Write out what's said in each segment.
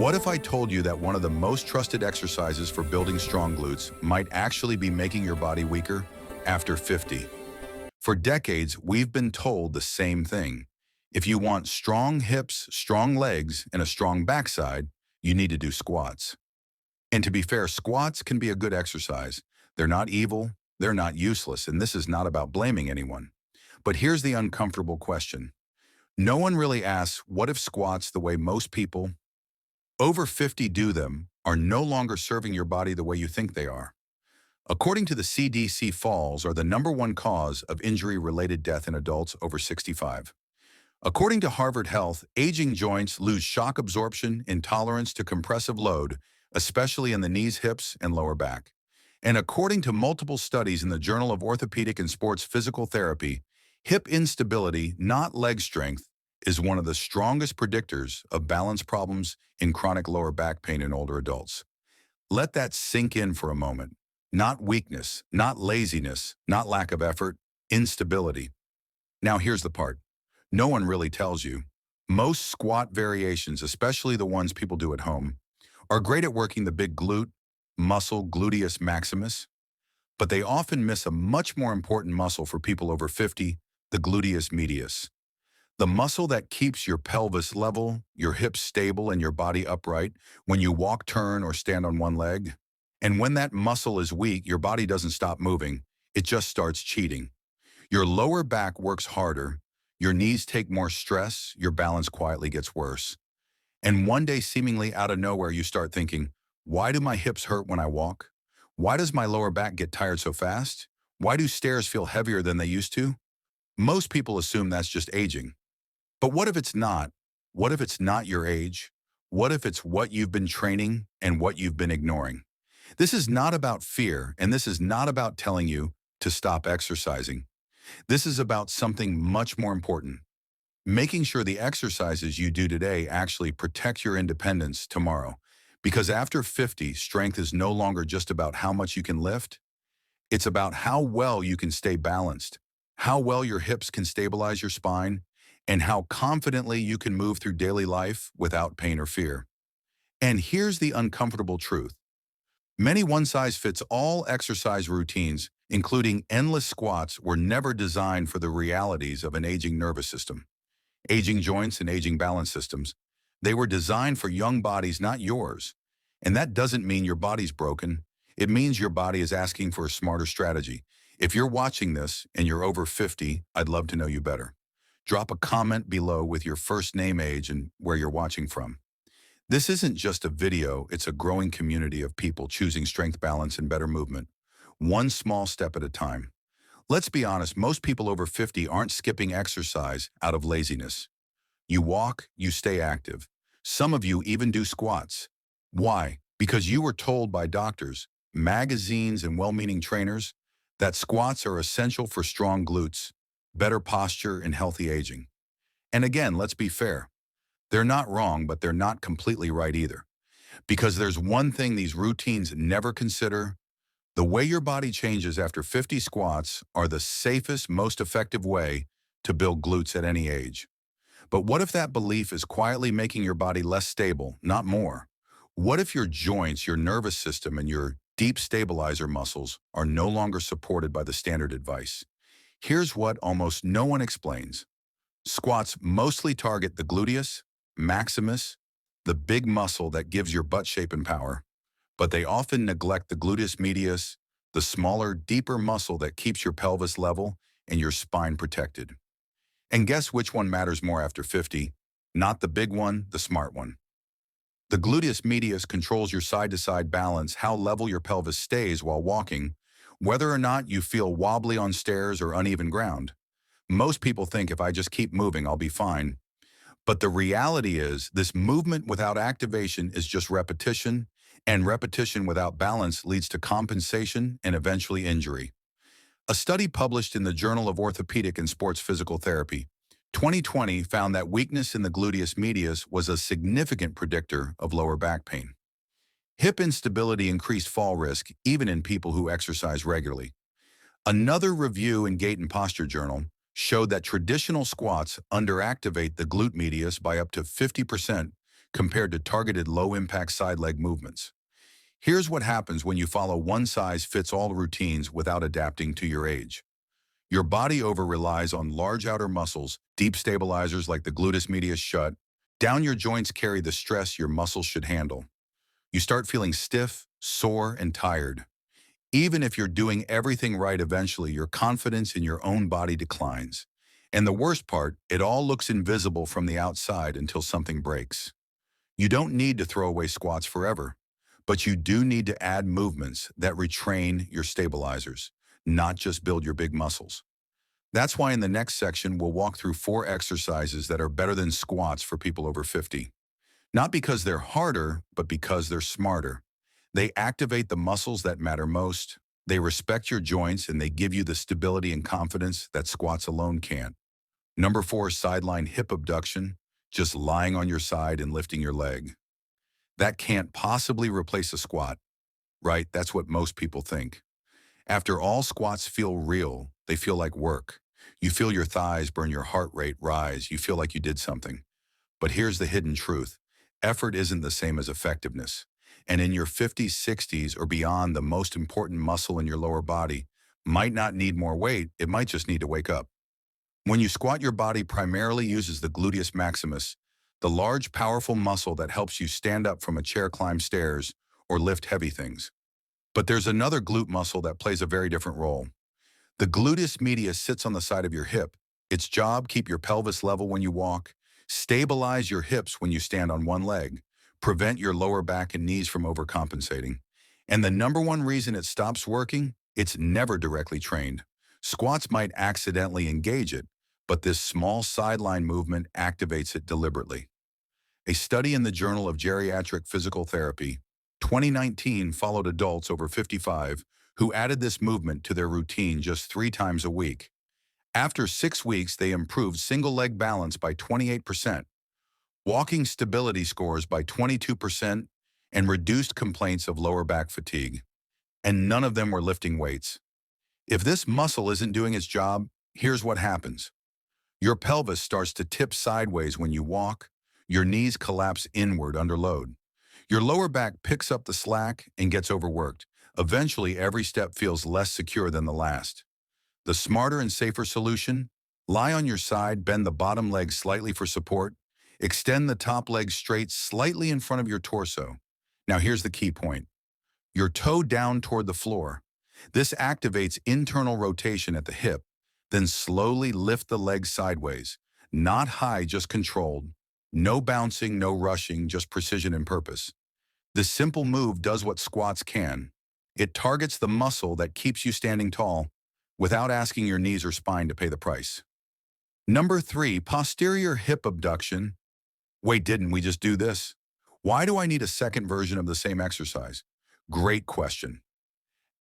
What if I told you that one of the most trusted exercises for building strong glutes might actually be making your body weaker after 50? For decades, we've been told the same thing. If you want strong hips, strong legs, and a strong backside, you need to do squats. And to be fair, squats can be a good exercise. They're not evil, they're not useless, and this is not about blaming anyone. But here's the uncomfortable question. No one really asks, what if squats, the way most people over 50 do them, are no longer serving your body the way you think they are? According to the CDC, falls are the #1 cause of injury-related death in adults over 65. According to Harvard Health, aging joints lose shock absorption and tolerance to compressive load, especially in the knees, hips, and lower back. And according to multiple studies in the Journal of Orthopedic and Sports Physical Therapy, hip instability, not leg strength, is one of the strongest predictors of balance problems in chronic lower back pain in older adults. Let that sink in for a moment. Not weakness, not laziness, not lack of effort, instability. Now here's the part. No one really tells you. Most squat variations, especially the ones people do at home, are great at working the big glute muscle, gluteus maximus, but they often miss a much more important muscle for people over 50, the gluteus medius. The muscle that keeps your pelvis level, your hips stable, and your body upright when you walk, turn, or stand on one leg. And when that muscle is weak, your body doesn't stop moving. It just starts cheating. Your lower back works harder, your knees take more stress, your balance quietly gets worse. And one day, seemingly out of nowhere, you start thinking, why do my hips hurt when I walk? Why does my lower back get tired so fast? Why do stairs feel heavier than they used to? Most people assume that's just aging. But what if it's not? What if it's not your age? What if it's what you've been training and what you've been ignoring? This is not about fear, and this is not about telling you to stop exercising. This is about something much more important. Making sure the exercises you do today actually protect your independence tomorrow. Because after 50, strength is no longer just about how much you can lift. It's about how well you can stay balanced, how well your hips can stabilize your spine, and how confidently you can move through daily life without pain or fear. And here's the uncomfortable truth. Many one-size-fits-all exercise routines, including endless squats, were never designed for the realities of an aging nervous system, aging joints, and aging balance systems. They were designed for young bodies, not yours. And that doesn't mean your body's broken. It means your body is asking for a smarter strategy. If you're watching this and you're over 50, I'd love to know you better. Drop a comment below with your first name, age, and where you're watching from. This isn't just a video, it's a growing community of people choosing strength, balance, and better movement, one small step at a time. Let's be honest, most people over 50 aren't skipping exercise out of laziness. You walk, you stay active. Some of you even do squats. Why? Because you were told by doctors, magazines, and well-meaning trainers that squats are essential for strong glutes, better posture, and healthy aging. And again, let's be fair. They're not wrong, but they're not completely right either. Because there's one thing these routines never consider. The way your body changes after 50 squats are the safest, most effective way to build glutes at any age. But what if that belief is quietly making your body less stable, not more? What if your joints, your nervous system, and your deep stabilizer muscles are no longer supported by the standard advice? Here's what almost no one explains. Squats mostly target the gluteus maximus, the big muscle that gives your butt shape and power, but they often neglect the gluteus medius, the smaller, deeper muscle that keeps your pelvis level and your spine protected. And guess which one matters more after 50? Not the big one, the smart one. The gluteus medius controls your side-to-side balance, how level your pelvis stays while walking, whether or not you feel wobbly on stairs or uneven ground. Most people think if I just keep moving, I'll be fine. But the reality is this movement without activation is just repetition, and repetition without balance leads to compensation and eventually injury. A study published in the Journal of Orthopedic and Sports Physical Therapy, 2020, found that weakness in the gluteus medius was a significant predictor of lower back pain. Hip instability increased fall risk even in people who exercise regularly. Another review in Gait and Posture Journal showed that traditional squats underactivate the glute medius by up to 50%, compared to targeted low-impact side leg movements. Here's what happens when you follow one-size-fits-all routines without adapting to your age. Your body over-relies on large outer muscles, deep stabilizers like the gluteus medius shut. Down your joints carry the stress your muscles should handle. You start feeling stiff, sore, and tired. Even if you're doing everything right, eventually your confidence in your own body declines. And the worst part, it all looks invisible from the outside until something breaks. You don't need to throw away squats forever, but you do need to add movements that retrain your stabilizers, not just build your big muscles. That's why in the next section, we'll walk through 4 exercises that are better than squats for people over 50. Not because they're harder, but because they're smarter. They activate the muscles that matter most, they respect your joints, and they give you the stability and confidence that squats alone can't. Number 4, sideline hip abduction, just lying on your side and lifting your leg. That can't possibly replace a squat, right? That's what most people think. After all, squats feel real. They feel like work. You feel your thighs burn, your heart rate rise. You feel like you did something. But here's the hidden truth. Effort isn't the same as effectiveness. And in your 50s, 60s, or beyond, the most important muscle in your lower body might not need more weight. It might just need to wake up. When you squat, your body primarily uses the gluteus maximus, the large, powerful muscle that helps you stand up from a chair, climb stairs, or lift heavy things. But there's another glute muscle that plays a very different role. The gluteus medius sits on the side of your hip. Its job, keep your pelvis level when you walk, stabilize your hips when you stand on one leg, prevent your lower back and knees from overcompensating. And the number one reason it stops working, it's never directly trained. Squats might accidentally engage it, but this small sideline movement activates it deliberately. A study in the Journal of Geriatric Physical Therapy, 2019, followed adults over 55 who added this movement to their routine just 3 times a week. After 6 weeks, they improved single leg balance by 28%, walking stability scores by 22%, and reduced complaints of lower back fatigue. And none of them were lifting weights. If this muscle isn't doing its job, here's what happens. Your pelvis starts to tip sideways when you walk. Your knees collapse inward under load. Your lower back picks up the slack and gets overworked. Eventually, every step feels less secure than the last. The smarter and safer solution? Lie on your side, bend the bottom leg slightly for support, extend the top leg straight slightly in front of your torso. Now here's the key point. Your toe down toward the floor. This activates internal rotation at the hip. Then slowly lift the leg sideways. Not high, just controlled. No bouncing, no rushing, just precision and purpose. This simple move does what squats can. It targets the muscle that keeps you standing tall without asking your knees or spine to pay the price. Number 3, posterior hip abduction. Wait, didn't we just do this? Why do I need a second version of the same exercise? Great question.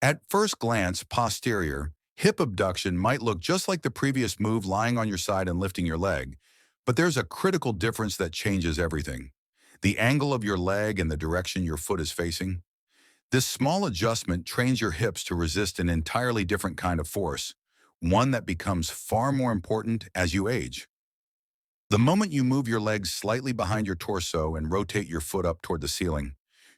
At first glance, posterior hip abduction might look just like the previous move, lying on your side and lifting your leg, but there's a critical difference that changes everything. The angle of your leg and the direction your foot is facing. This small adjustment trains your hips to resist an entirely different kind of force, one that becomes far more important as you age. The moment you move your legs slightly behind your torso and rotate your foot up toward the ceiling,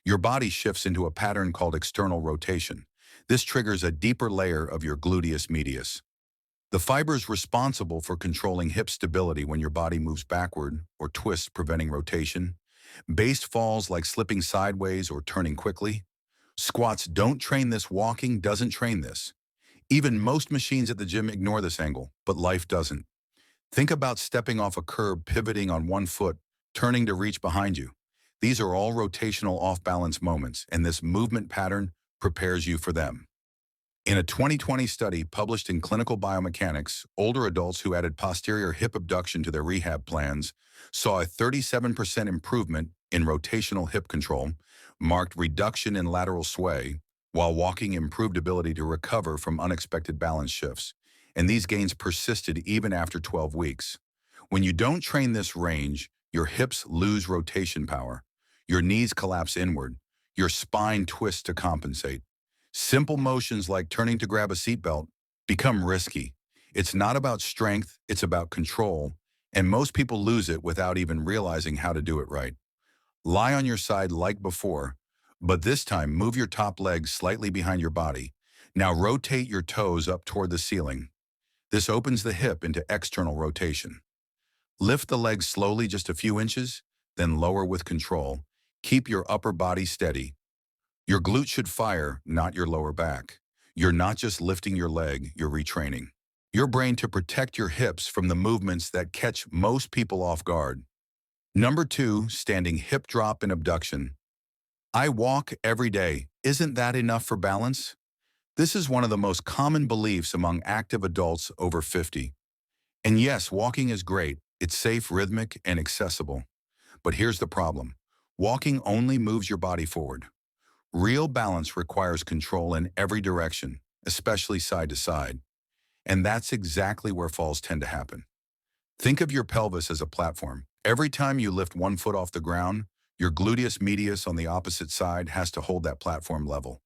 your body shifts into a pattern called external rotation. This triggers a deeper layer of your gluteus medius. The fibers responsible for controlling hip stability when your body moves backward or twists, preventing rotation. Based falls like slipping sideways or turning quickly. Squats don't train this, walking doesn't train this. Even most machines at the gym ignore this angle, but life doesn't. Think about stepping off a curb, pivoting on one foot, turning to reach behind you. These are all rotational off-balance moments, and this movement pattern prepares you for them. In a 2020 study published in Clinical Biomechanics, older adults who added posterior hip abduction to their rehab plans saw a 37% improvement in rotational hip control, marked reduction in lateral sway, while walking improved ability to recover from unexpected balance shifts. And these gains persisted even after 12 weeks. When you don't train this range, your hips lose rotation power, your knees collapse inward, your spine twists to compensate. Simple motions like turning to grab a seatbelt become risky. It's not about strength, it's about control, and most people lose it without even realizing how to do it right. Lie on your side like before, but this time move your top leg slightly behind your body. Now rotate your toes up toward the ceiling. This opens the hip into external rotation. Lift the leg slowly just a few inches, then lower with control. Keep your upper body steady. Your glute should fire, not your lower back. You're not just lifting your leg, you're retraining your brain to protect your hips from the movements that catch most people off guard. Number 2, standing hip drop and abduction. I walk every day. Isn't that enough for balance? This is one of the most common beliefs among active adults over 50. And yes, walking is great. It's safe, rhythmic, and accessible. But here's the problem. Walking only moves your body forward. Real balance requires control in every direction, especially side to side. And that's exactly where falls tend to happen. Think of your pelvis as a platform. Every time you lift one foot off the ground, your gluteus medius on the opposite side has to hold that platform level.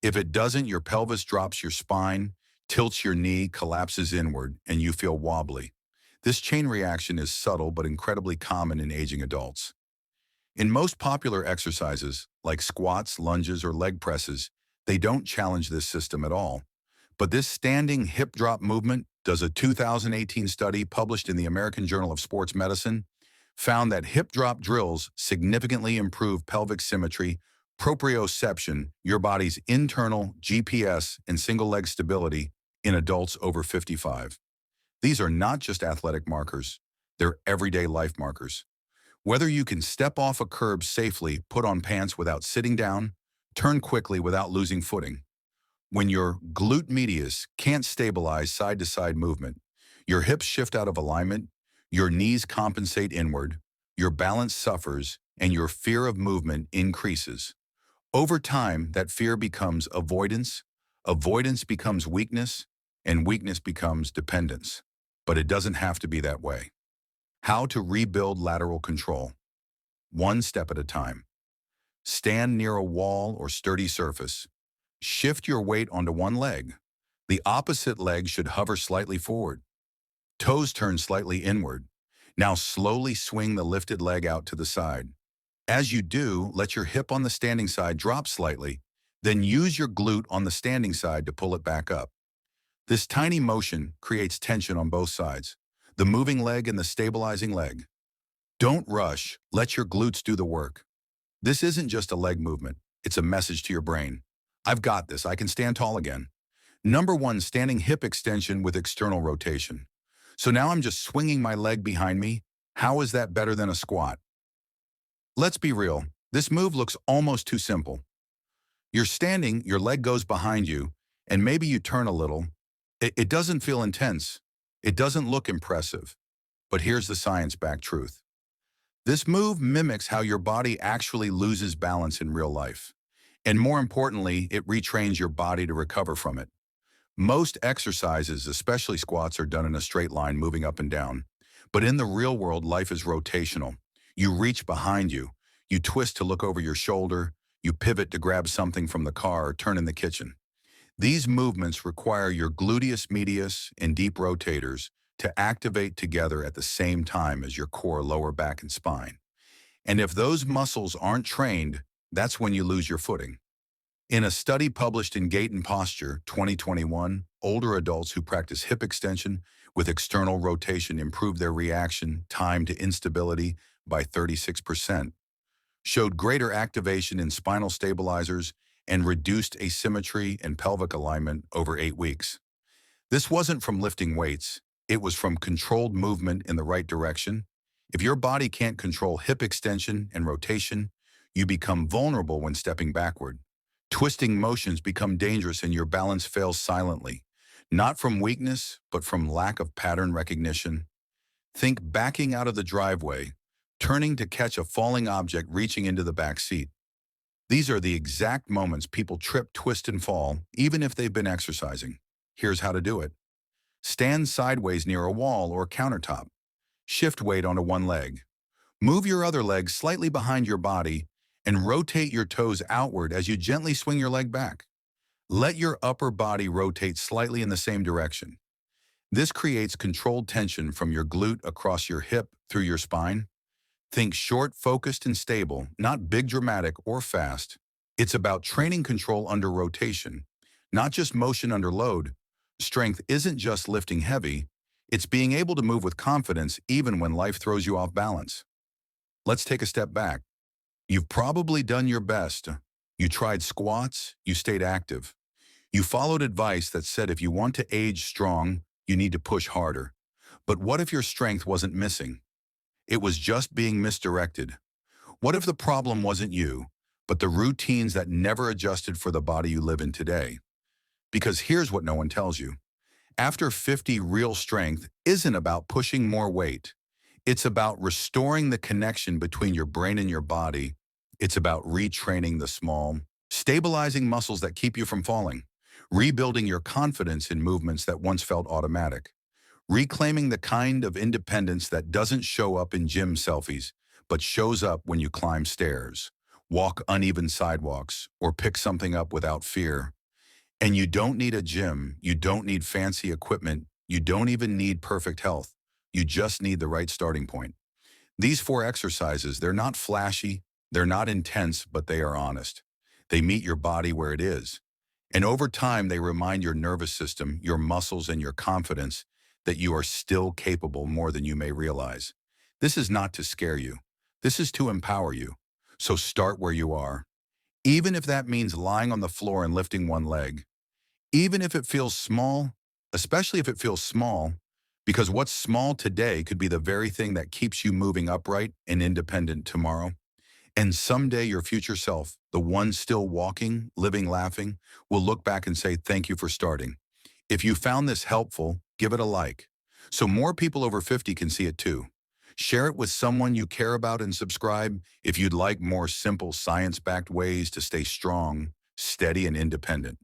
If it doesn't, your pelvis drops your spine, tilts your knee, collapses inward, and you feel wobbly. This chain reaction is subtle but incredibly common in aging adults. In most popular exercises, like squats, lunges, or leg presses, they don't challenge this system at all. But this standing hip drop movement does. A 2018 study published in the American Journal of Sports Medicine found that hip drop drills significantly improve pelvic symmetry, proprioception, your body's internal GPS, and single leg stability in adults over 55. These are not just athletic markers, they're everyday life markers. Whether you can step off a curb safely, put on pants without sitting down, turn quickly without losing footing. When your glute medius can't stabilize side-to-side movement, your hips shift out of alignment, your knees compensate inward, your balance suffers, and your fear of movement increases. Over time, that fear becomes avoidance, avoidance becomes weakness, and weakness becomes dependence. But it doesn't have to be that way. How to rebuild lateral control. One step at a time. Stand near a wall or sturdy surface. Shift your weight onto one leg. The opposite leg should hover slightly forward. Toes turn slightly inward. Now slowly swing the lifted leg out to the side. As you do, let your hip on the standing side drop slightly, then use your glute on the standing side to pull it back up. This tiny motion creates tension on both sides, the moving leg and the stabilizing leg. Don't rush, let your glutes do the work. This isn't just a leg movement, it's a message to your brain. I've got this, I can stand tall again. Number 1, standing hip extension with external rotation. So now I'm just swinging my leg behind me. How is that better than a squat? Let's be real, this move looks almost too simple. You're standing, your leg goes behind you, and maybe you turn a little. It doesn't feel intense. It doesn't look impressive. But here's the science-backed truth. This move mimics how your body actually loses balance in real life. And more importantly, it retrains your body to recover from it. Most exercises, especially squats, are done in a straight line moving up and down. But in the real world, life is rotational. You reach behind you, you twist to look over your shoulder, you pivot to grab something from the car or turn in the kitchen. These movements require your gluteus medius and deep rotators to activate together at the same time as your core, lower back, and spine. And if those muscles aren't trained, that's when you lose your footing. In a study published in Gait and Posture 2021, older adults who practice hip extension with external rotation improved their reaction time to instability by 36%, showed greater activation in spinal stabilizers, and reduced asymmetry and pelvic alignment over 8 weeks. This wasn't from lifting weights, it was from controlled movement in the right direction. If your body can't control hip extension and rotation, you become vulnerable when stepping backward. Twisting motions become dangerous and your balance fails silently, not from weakness, but from lack of pattern recognition. Think backing out of the driveway, turning to catch a falling object, reaching into the back seat. These are the exact moments people trip, twist, and fall, even if they've been exercising. Here's how to do it. Stand sideways near a wall or countertop. Shift weight onto one leg. Move your other leg slightly behind your body and rotate your toes outward as you gently swing your leg back. Let your upper body rotate slightly in the same direction. This creates controlled tension from your glute across your hip through your spine. Think short, focused, and stable, not big, dramatic, or fast. It's about training control under rotation, not just motion under load. Strength isn't just lifting heavy, it's being able to move with confidence even when life throws you off balance. Let's take a step back. You've probably done your best. You tried squats, you stayed active. You followed advice that said if you want to age strong, you need to push harder. But what if your strength wasn't missing? It was just being misdirected. What if the problem wasn't you, but the routines that never adjusted for the body you live in today? Because here's what no one tells you. After 50, real strength isn't about pushing more weight. It's about restoring the connection between your brain and your body. It's about retraining the small, stabilizing muscles that keep you from falling, rebuilding your confidence in movements that once felt automatic, reclaiming the kind of independence that doesn't show up in gym selfies, but shows up when you climb stairs, walk uneven sidewalks, or pick something up without fear. And you don't need a gym, you don't need fancy equipment, you don't even need perfect health. You just need the right starting point. These 4 exercises, they're not flashy, they're not intense, but they are honest. They meet your body where it is. And over time, they remind your nervous system, your muscles, and your confidence that you are still capable more than you may realize. This is not to scare you. This is to empower you. So start where you are. Even if that means lying on the floor and lifting one leg. Even if it feels small, especially if it feels small, because what's small today could be the very thing that keeps you moving upright and independent tomorrow. And someday your future self, the one still walking, living, laughing, will look back and say, thank you for starting. If you found this helpful, give it a like, so more people over 50 can see it too. Share it with someone you care about and subscribe if you'd like more simple science-backed ways to stay strong, steady, and independent.